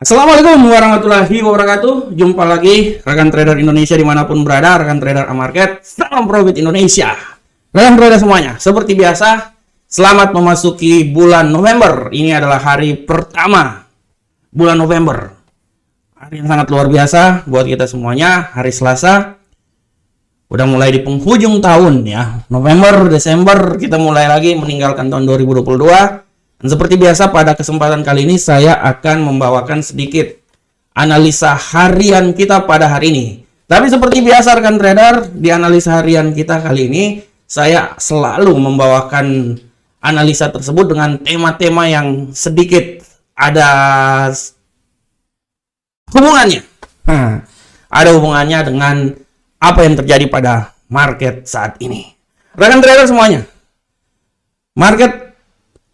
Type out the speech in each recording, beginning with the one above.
Assalamualaikum warahmatullahi wabarakatuh. Jumpa lagi rekan trader Indonesia dimanapun berada, rekan trader Amarket. Salam profit Indonesia. Rekan trader semuanya, seperti biasa, selamat memasuki bulan November. Ini adalah hari pertama bulan November. Hari yang sangat luar biasa buat kita semuanya. Hari Selasa. Udah mulai di penghujung tahun ya. November, Desember kita mulai lagi meninggalkan tahun 2022. Dan seperti biasa pada kesempatan kali ini saya akan membawakan sedikit analisa harian kita pada hari ini. Tapi seperti biasa rekan trader, di analisa harian kita kali ini saya selalu membawakan analisa tersebut dengan tema-tema yang sedikit ada hubungannya. Ada hubungannya dengan apa yang terjadi pada market saat ini. Rekan trader semuanya, market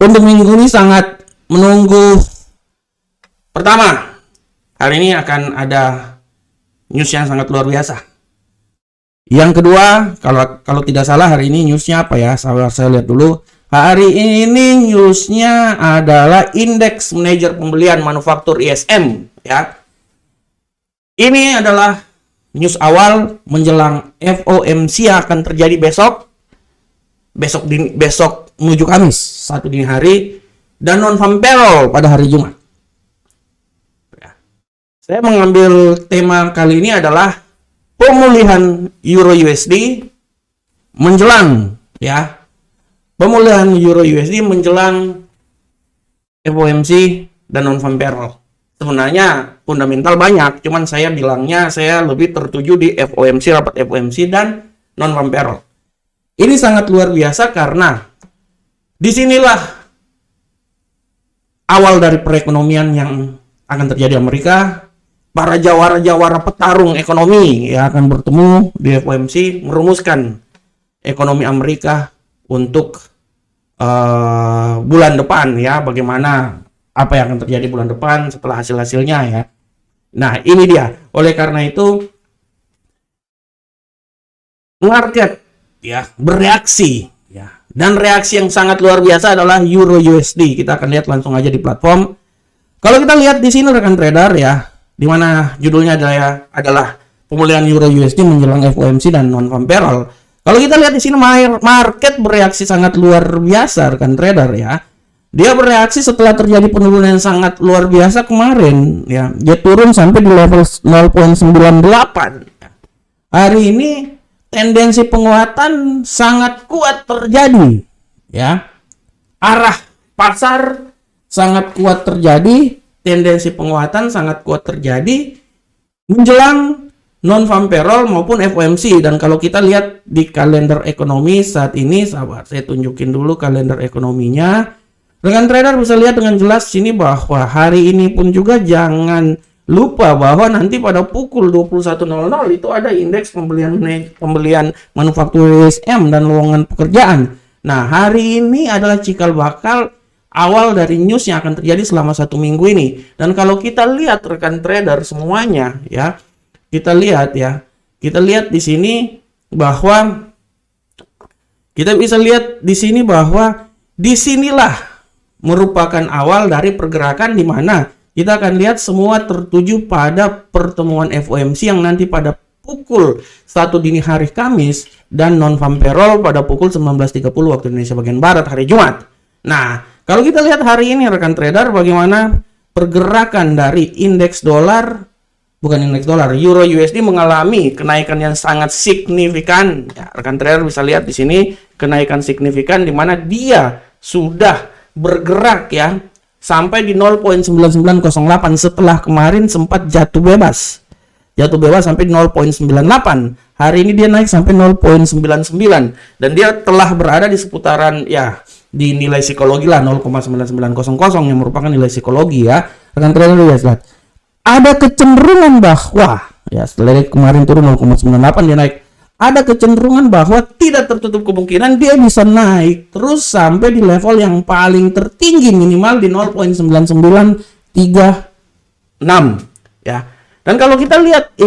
untuk minggu ini sangat menunggu. Pertama, hari ini akan ada news yang sangat luar biasa. Yang kedua, kalau tidak salah hari ini newsnya apa ya? Saya lihat dulu. Hari ini newsnya adalah indeks manajer pembelian manufaktur ISM ya. Ini adalah news awal menjelang FOMC yang akan terjadi besok menuju Kamis, satu dini hari, dan non-farm payroll pada hari Jumat. Ya. Saya mengambil tema kali ini adalah pemulihan Euro USD menjelang ya. Pemulihan Euro USD menjelang FOMC dan non-farm payroll. Sebenarnya fundamental banyak, cuman saya bilangnya saya lebih tertuju di FOMC, rapat FOMC dan non-farm payroll. Ini sangat luar biasa karena disinilah awal dari perekonomian yang akan terjadi di Amerika. Para jawara-jawara petarung ekonomi yang akan bertemu di FOMC merumuskan ekonomi Amerika untuk bulan depan ya. Bagaimana apa yang akan terjadi bulan depan setelah hasil-hasilnya ya. Nah ini dia. Oleh karena itu market ya bereaksi ya. Dan reaksi yang sangat luar biasa adalah Euro USD. Kita akan lihat langsung aja di platform. Kalau kita lihat di sini rekan trader ya, di mana judulnya adalah pemulihan Euro USD menjelang FOMC dan non-farm payroll. Kalau kita lihat di sini market bereaksi sangat luar biasa rekan trader ya. Dia bereaksi setelah terjadi penurunan yang sangat luar biasa kemarin ya. Dia turun sampai di level 0.98. Hari ini tendensi penguatan sangat kuat terjadi ya. Arah pasar sangat kuat terjadi, tendensi penguatan sangat kuat terjadi menjelang non-farm payroll maupun FOMC. Dan kalau kita lihat di kalender ekonomi saat ini, sahabat, saya tunjukin dulu kalender ekonominya. Rekan trader bisa lihat dengan jelas sini bahwa hari ini pun juga jangan lupa bahwa nanti pada pukul 21.00 itu ada indeks pembelian manufaktur ISM dan lowongan pekerjaan. Nah, hari ini adalah cikal bakal awal dari news yang akan terjadi selama satu minggu ini. Dan kalau kita lihat rekan trader semuanya ya, kita lihat di sini bahwa kita bisa lihat di sini bahwa disinilah merupakan awal dari pergerakan di mana kita akan lihat semua tertuju pada pertemuan FOMC yang nanti pada pukul 1 dini hari Kamis dan non-farm payroll pada pukul 19.30 waktu Indonesia bagian Barat hari Jumat. Nah, kalau kita lihat hari ini rekan trader bagaimana pergerakan dari indeks dolar, bukan indeks dolar, Euro USD mengalami kenaikan yang sangat signifikan. Ya, rekan trader bisa lihat di sini kenaikan signifikan di mana dia sudah bergerak ya sampai di 0.9908 setelah kemarin sempat jatuh bebas sampai di 0.98. Hari ini dia naik sampai 0.99 dan dia telah berada di seputaran ya di nilai psikologi lah 0,9900 yang merupakan nilai psikologi ya. Rekan trader lihat ada kecenderungan bahwa ya setelah kemarin turun 0,98 dia naik. Ada kecenderungan bahwa tidak tertutup kemungkinan dia bisa naik terus sampai di level yang paling tertinggi minimal di 0.9936 ya. Dan kalau kita lihat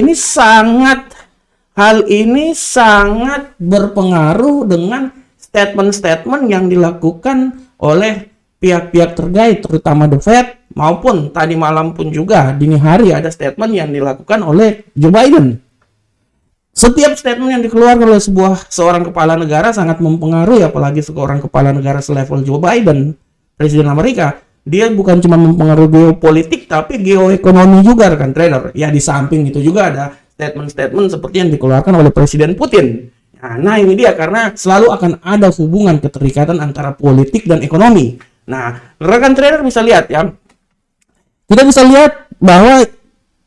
hal ini sangat berpengaruh dengan statement-statement yang dilakukan oleh pihak-pihak terkait terutama The Fed maupun tadi malam pun juga dini hari ada statement yang dilakukan oleh Joe Biden. Setiap statement yang dikeluarkan oleh seorang kepala negara sangat mempengaruhi, apalagi seorang kepala negara selevel Joe Biden, Presiden Amerika. Dia bukan cuma mempengaruhi geopolitik, tapi geoekonomi juga, rekan trader. Ya, di samping itu juga ada statement-statement seperti yang dikeluarkan oleh Presiden Putin. Nah, ini dia, karena selalu akan ada hubungan keterikatan antara politik dan ekonomi. Nah, rekan trader bisa lihat ya. Kita bisa lihat bahwa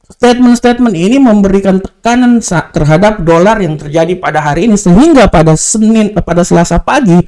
statement-statement ini memberikan tekanan terhadap dolar yang terjadi pada hari ini, sehingga pada Selasa pagi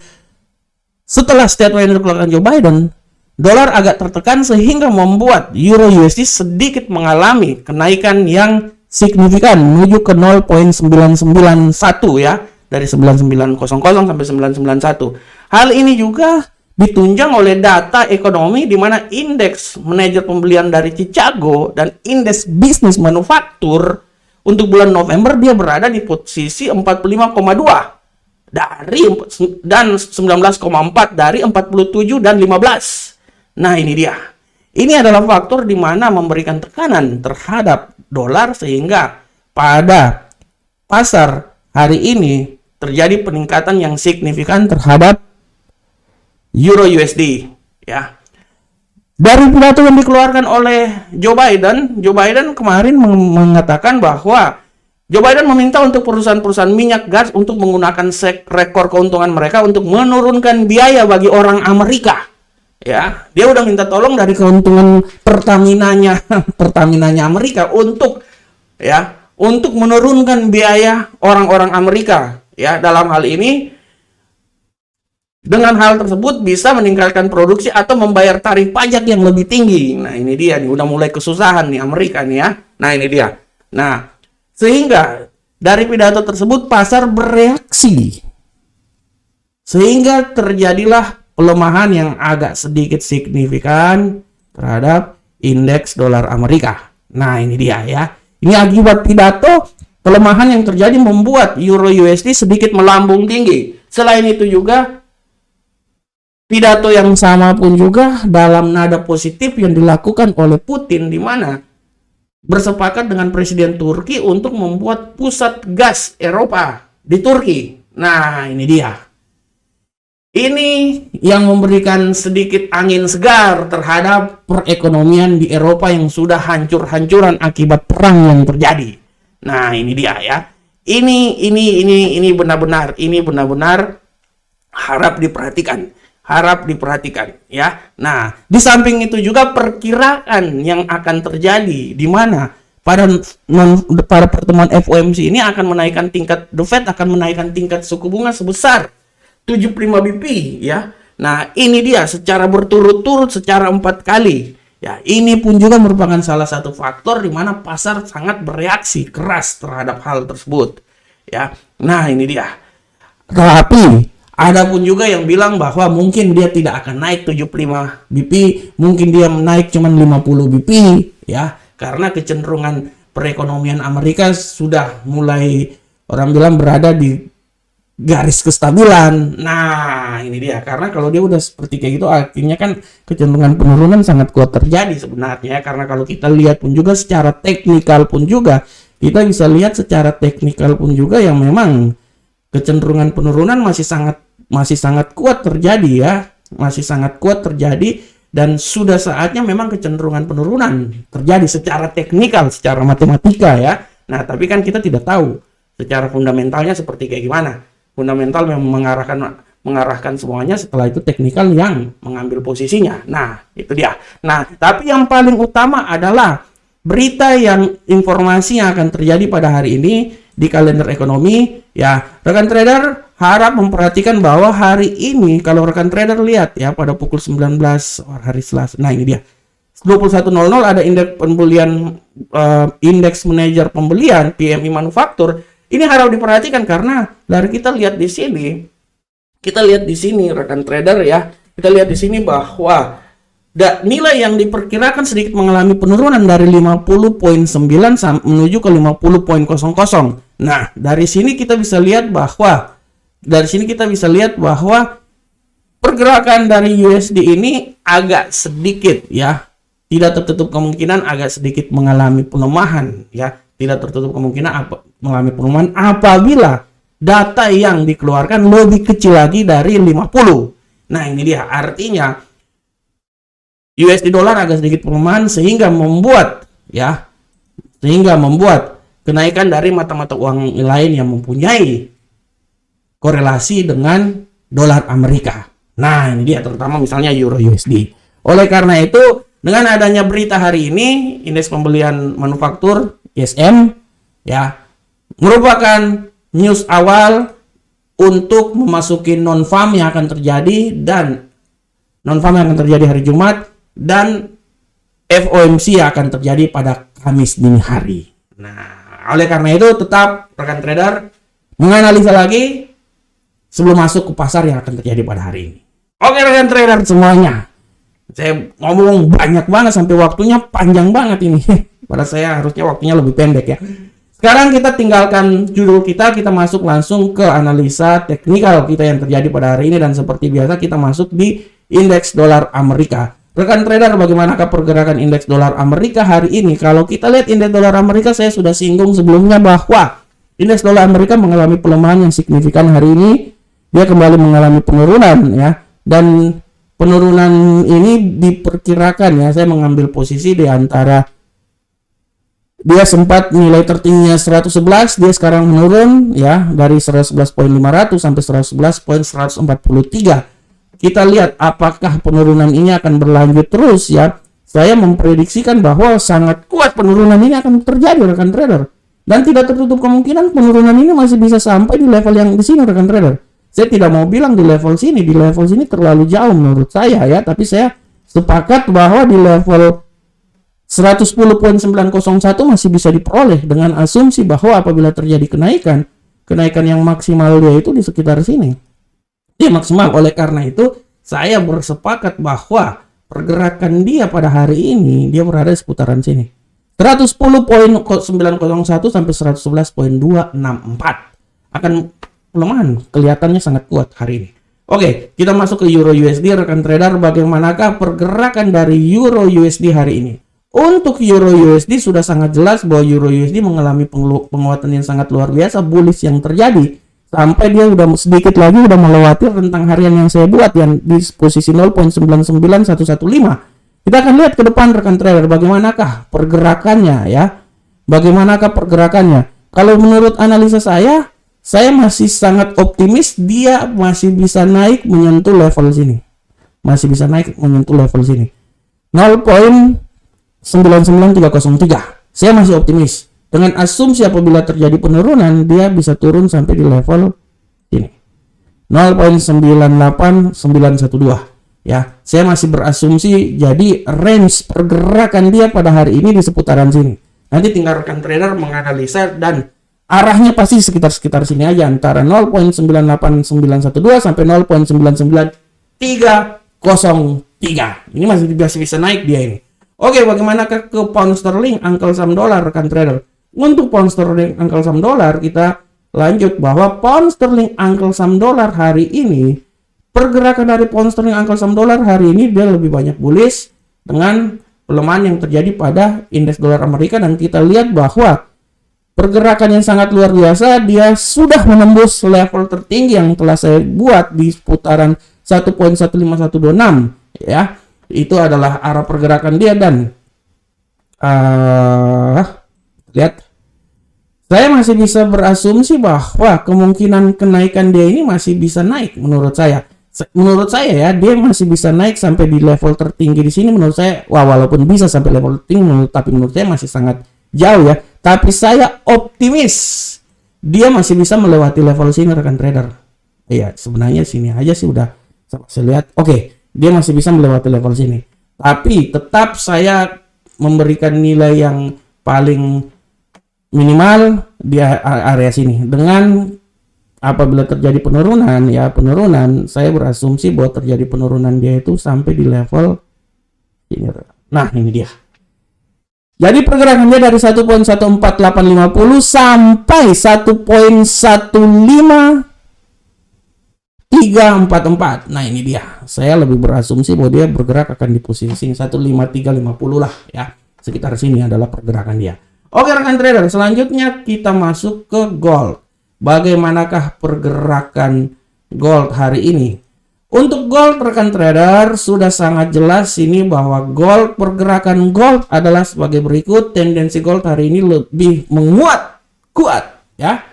setelah statement yang dikeluarkan Joe Biden, dolar agak tertekan sehingga membuat euro USD sedikit mengalami kenaikan yang signifikan menuju ke 0.991 ya, dari 9900 sampai 991. Hal ini juga ditunjang oleh data ekonomi di mana indeks manajer pembelian dari Chicago dan indeks bisnis manufaktur untuk bulan November dia berada di posisi 45,2 dan 19,4 dari 47 dan 15. Nah, ini dia. Ini adalah faktor di mana memberikan tekanan terhadap dolar sehingga pada pasar hari ini terjadi peningkatan yang signifikan terhadap euro USD ya. Dari pidato yang dikeluarkan oleh Joe Biden kemarin mengatakan bahwa Joe Biden meminta untuk perusahaan-perusahaan minyak gas untuk menggunakan rekor keuntungan mereka untuk menurunkan biaya bagi orang Amerika. Ya, dia udah minta tolong dari keuntungan Pertaminanya Amerika untuk menurunkan biaya orang-orang Amerika. Ya, dalam hal ini dengan hal tersebut bisa meningkatkan produksi atau membayar tarif pajak yang lebih tinggi. Nah, ini dia nih, udah mulai kesusahan nih Amerika nih ya. Nah, ini dia. Nah, sehingga dari pidato tersebut pasar bereaksi. Sehingga terjadilah pelemahan yang agak sedikit signifikan terhadap indeks dolar Amerika. Nah, ini dia ya. Ini akibat pidato, pelemahan yang terjadi membuat euro USD sedikit melambung tinggi. Selain itu juga, pidato yang sama pun juga dalam nada positif yang dilakukan oleh Putin, di mana bersepakat dengan Presiden Turki untuk membuat pusat gas Eropa di Turki. Nah, ini dia. Ini yang memberikan sedikit angin segar terhadap perekonomian di Eropa yang sudah hancur-hancuran akibat perang yang terjadi. Nah, ini dia ya. Ini benar-benar harap diperhatikan ya. Nah, di samping itu juga perkiraan yang akan terjadi di mana pada pertemuan FOMC ini akan menaikkan The Fed akan menaikkan tingkat suku bunga sebesar 75 BP ya. Nah, ini dia secara berturut-turut secara 4 kali. Ya, ini pun juga merupakan salah satu faktor di mana pasar sangat bereaksi keras terhadap hal tersebut. Ya. Nah, ini dia. Tapi ada pun juga yang bilang bahwa mungkin dia tidak akan naik 75 BP, mungkin dia naik cuma 50 BP ya, karena kecenderungan perekonomian Amerika sudah mulai orang bilang berada di garis kestabilan. Nah, ini dia. Karena kalau dia udah seperti kayak gitu, artinya kan kecenderungan penurunan sangat kuat terjadi sebenarnya. Karena kalau kita lihat pun juga secara teknikal pun juga, kita bisa lihat secara teknikal pun juga yang memang kecenderungan penurunan masih sangat kuat terjadi ya. Masih sangat kuat terjadi dan sudah saatnya memang kecenderungan penurunan terjadi secara teknikal, secara matematika ya. Nah, tapi kan kita tidak tahu secara fundamentalnya seperti kayak gimana. Fundamental memang mengarahkan semuanya, setelah itu teknikal yang mengambil posisinya. Nah, itu dia. Nah, tapi yang paling utama adalah berita informasi yang akan terjadi pada hari ini di kalender ekonomi. Ya, rekan trader harap memperhatikan bahwa hari ini kalau rekan trader lihat ya pada pukul 19 hari Selasa. Nah, ini dia. 21.00 ada indeks pembelian indeks manajer pembelian PMI manufaktur. Ini harus diperhatikan karena dari kita lihat di sini rekan trader ya. Kita lihat di sini bahwa nilai yang diperkirakan sedikit mengalami penurunan dari 50.9 menuju ke 50.00. Nah, dari sini kita bisa lihat bahwa pergerakan dari USD ini agak sedikit ya tidak tertutup kemungkinan agak sedikit mengalami pelemahan ya. Tidak tertutup kemungkinan mengalami pelemahan apabila data yang dikeluarkan lebih kecil lagi dari 50. Nah, ini dia artinya USD dolar agak sedikit pelemahan sehingga membuat kenaikan dari mata-mata uang lain yang mempunyai korelasi dengan dolar Amerika. Nah, ini dia terutama misalnya Euro USD. Oleh karena itu, dengan adanya berita hari ini, indeks pembelian manufaktur ISM ya merupakan news awal untuk memasuki non-farm yang akan terjadi hari Jumat dan FOMC yang akan terjadi pada Kamis dini hari. Nah, oleh karena itu tetap rekan trader menganalisa lagi sebelum masuk ke pasar yang akan terjadi pada hari ini. Oke rekan trader semuanya, saya ngomong banyak banget sampai waktunya panjang banget ini. Pada saya harusnya waktunya lebih pendek ya. Sekarang kita tinggalkan judul kita masuk langsung ke analisa teknikal kita yang terjadi pada hari ini, dan seperti biasa kita masuk di indeks dolar Amerika. Rekan trader, bagaimanakah pergerakan indeks dolar Amerika hari ini? Kalau kita lihat indeks dolar Amerika, saya sudah singgung sebelumnya bahwa indeks dolar Amerika mengalami pelemahan yang signifikan hari ini. Dia kembali mengalami penurunan ya, dan penurunan ini diperkirakan ya, saya mengambil posisi di antara dia sempat nilai tertingginya 111, dia sekarang menurun ya dari 111.500 sampai 111.143. Kita lihat apakah penurunan ini akan berlanjut terus ya. Saya memprediksikan bahwa sangat kuat penurunan ini akan terjadi rekan trader, dan tidak tertutup kemungkinan penurunan ini masih bisa sampai di level yang di sini rekan trader. Saya tidak mau bilang di level sini terlalu jauh menurut saya ya, tapi saya sepakat bahwa di level 110.901 masih bisa diperoleh dengan asumsi bahwa apabila terjadi kenaikan yang maksimal dia itu di sekitar sini. Dia maksimal. Oleh karena itu saya bersepakat bahwa pergerakan dia pada hari ini dia berada di seputaran sini. 110.901 sampai 111.264 akan pelemahan, kelihatannya sangat kuat hari ini. Oke, kita masuk ke Euro USD rekan trader. Bagaimanakah pergerakan dari Euro USD hari ini? Untuk Euro USD sudah sangat jelas bahwa Euro USD mengalami penguatan yang sangat luar biasa, bullish yang terjadi sampai dia udah sedikit lagi udah melewati rentang harian yang saya buat yang di posisi 0.99115. Kita akan lihat ke depan rekan trader bagaimanakah pergerakannya ya. Bagaimanakah pergerakannya? Kalau menurut analisa saya masih sangat optimis dia masih bisa naik menyentuh level sini. Masih bisa naik menyentuh level sini. 0.99303. Saya masih optimis. Dengan asumsi apabila terjadi penurunan, dia bisa turun sampai di level ini. 0.98912. Ya, saya masih berasumsi jadi range pergerakan dia pada hari ini di seputaran sini. Nanti tinggal rekan trader menganalisa dan arahnya pasti sekitar sini aja antara 0.98912 sampai 0.99303. Ini masih bisa naik dia ini. Oke, bagaimanakah ke pound sterling angkel saham dolar rekan trader? Untuk pound sterling angkel saham dolar kita lanjut bahwa pound sterling angkel saham dolar hari ini, pergerakan dari pound sterling angkel saham dolar hari ini dia lebih banyak bullish dengan pelemahan yang terjadi pada indeks dolar Amerika, dan kita lihat bahwa pergerakan yang sangat luar biasa, dia sudah menembus level tertinggi yang telah saya buat di seputaran 1.15126 ya. Itu adalah arah pergerakan dia, dan lihat saya masih bisa berasumsi bahwa kemungkinan kenaikan dia ini masih bisa naik menurut saya ya, dia masih bisa naik sampai di level tertinggi di sini menurut saya. Walaupun bisa sampai level tertinggi tapi menurut saya masih sangat jauh ya, tapi saya optimis dia masih bisa melewati level sini rekan trader. Iya, sebenarnya sini aja sih udah saya lihat. Oke, dia masih bisa melewati level sini, tapi tetap saya memberikan nilai yang paling minimal di area sini. Dengan apabila terjadi penurunan, saya berasumsi bahwa terjadi penurunan dia itu sampai di level ini. Nah, ini dia. Jadi pergerakan dia dari 1.14850 sampai 1.15 344. Nah, ini dia. Saya lebih berasumsi bahwa dia bergerak akan di posisi 15350 lah ya. Sekitar sini adalah pergerakan dia. Oke rekan trader, selanjutnya kita masuk ke gold. Bagaimanakah pergerakan gold hari ini? Untuk gold rekan trader sudah sangat jelas ini bahwa pergerakan gold adalah sebagai berikut. Tendensi gold hari ini lebih menguat kuat ya.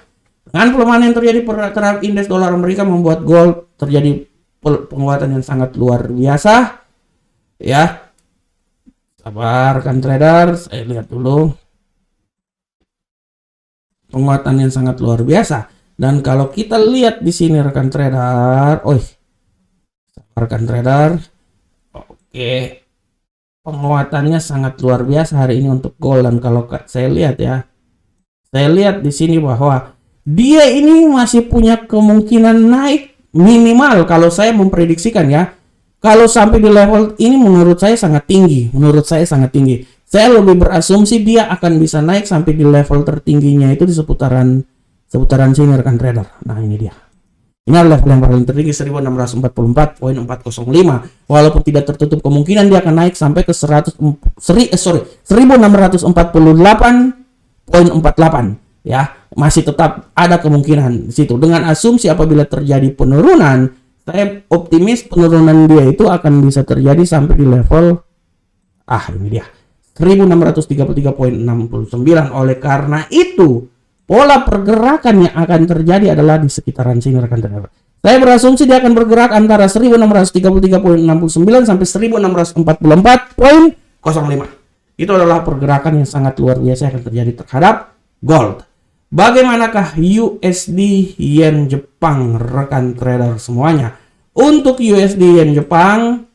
Dengan pelemahan yang terjadi terhadap indeks dolar Amerika membuat gold terjadi penguatan yang sangat luar biasa ya. Sabar rekan trader, saya lihat dulu. Penguatan yang sangat luar biasa. Dan kalau kita lihat di sini rekan trader, rekan trader, oke, penguatannya sangat luar biasa hari ini untuk gold. Dan kalau saya lihat ya, saya lihat di sini bahwa dia ini masih punya kemungkinan naik minimal kalau saya memprediksikan ya. Kalau sampai di level ini menurut saya sangat tinggi, Saya lebih berasumsi dia akan bisa naik sampai di level tertingginya itu di seputaran sini rekan trader. Nah, ini dia. Ini adalah level yang paling tertinggi 1644.405. Walaupun tidak tertutup kemungkinan dia akan naik sampai ke 1648.48 ya. Masih tetap ada kemungkinan di situ. Dengan asumsi apabila terjadi penurunan, saya optimis penurunan dia itu akan bisa terjadi sampai di level ini dia 1633.69. Oleh karena itu, pola pergerakan yang akan terjadi adalah di sekitaran sini rekan trader. Saya berasumsi dia akan bergerak antara 1633.69 sampai 1644.05. Itu adalah pergerakan yang sangat luar biasa yang akan terjadi terhadap gold. Bagaimanakah USD Yen Jepang rekan trader semuanya? Untuk USD Yen Jepang,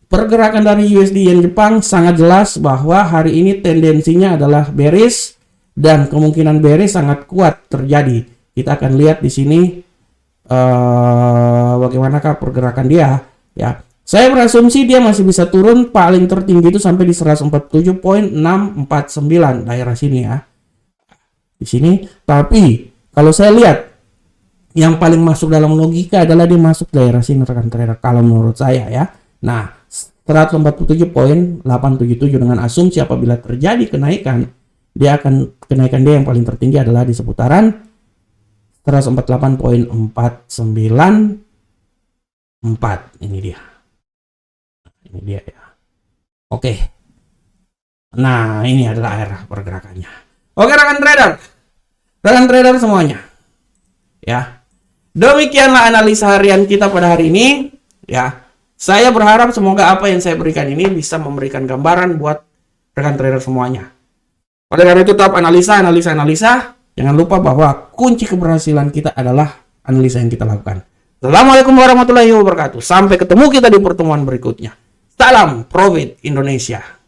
pergerakan dari USD Yen Jepang sangat jelas bahwa hari ini tendensinya adalah bearish dan kemungkinan bearish sangat kuat terjadi. Kita akan lihat di sini bagaimanakah pergerakan dia ya. Saya berasumsi dia masih bisa turun paling tertinggi itu sampai di 147.649 daerah sini ya. Di sini, tapi kalau saya lihat yang paling masuk dalam logika adalah dia masuk daerah sini rekan trader kalau menurut saya ya. Nah, 147.877 dengan asumsi apabila terjadi kenaikan dia yang paling tertinggi adalah di seputaran 148.494. Ini dia ya. Oke. Nah, ini adalah arah pergerakannya. Oke rekan trader semuanya ya, demikianlah analisa harian kita pada hari ini ya. Saya berharap semoga apa yang saya berikan ini bisa memberikan gambaran buat rekan trader semuanya. Oleh karena itu tetap analisa. Jangan lupa bahwa kunci keberhasilan kita adalah analisa yang kita lakukan. Assalamualaikum warahmatullahi wabarakatuh. Sampai ketemu kita di pertemuan berikutnya. Salam Profit Indonesia.